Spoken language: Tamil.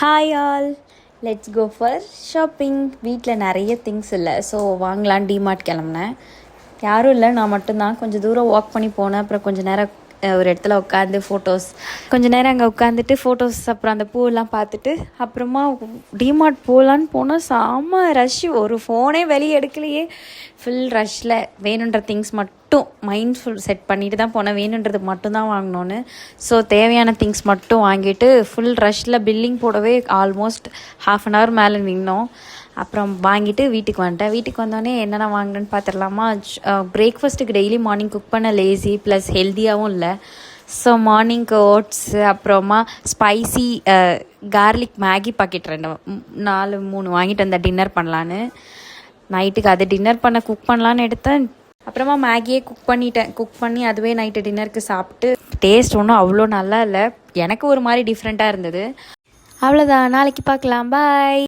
Hi all, let's go for shopping. வீட்டில் நிறைய திங்ஸ் இல்லை, ஸோ வாங்கலாம் டிமார்ட் கிளம்புனேன். யாரும் இல்லை, நான் மட்டும்தான். கொஞ்சம் தூரம் வாக் பண்ணி போனேன். அப்புறம் கொஞ்சம் நேரம் ஒரு இடத்துல உட்காந்து கொஞ்சம் நேரம் அங்கே உட்காந்துட்டு ஃபோட்டோஸ், அப்புறம் அந்த பூவெல்லாம் பார்த்துட்டு அப்புறமா டிமார்ட் போகலான்னு போனால் செம்ம ரஷ். ஒரு ஃபோனே வெளியே எடுக்கலையே. ஃபுல் ரஷ்ஷில் வேணுன்ற திங்ஸ் மட்டும் மைண்ட்ஃபுல் செட் பண்ணிட்டு தான் போனேன். வேணுன்றது மட்டும்தான் வாங்கினோன்னு. ஸோ தேவையான திங்ஸ் மட்டும் வாங்கிட்டு ஃபுல் ரஷ்ஷில் பில்லிங் போடவே ஆல்மோஸ்ட் ½ மேலே நின்னோம். அப்புறம் வாங்கிட்டு வீட்டுக்கு வந்துட்டேன். வீட்டுக்கு வந்தோடனே என்னென்ன வாங்கினேன்னு பார்த்துடலாமா. பிரேக்ஃபாஸ்ட்டுக்கு டெய்லி மார்னிங் குக் பண்ண லேசி ப்ளஸ் ஹெல்த்தியாகவும் இல்லை. ஸோ மார்னிங்க்கு ஓட்ஸு, அப்புறமா ஸ்பைசி கார்லிக் மேகி பாக்கெட் 3 வாங்கிட்டு வந்தேன் டின்னர் பண்ணலான்னு. நைட்டுக்கு அது டின்னர் குக் பண்ணலான்னு எடுத்தேன். அப்புறமா மேகியே குக் பண்ணி அதுவே நைட்டு டின்னருக்கு சாப்பிட்டு டேஸ்ட் ஒன்றும் அவ்வளோ நல்லா இல்லை. எனக்கு ஒரு மாதிரி டிஃப்ரெண்ட்டாக இருந்தது. அவ்வளோதான், நாளைக்கு பார்க்கலாம். பாய்.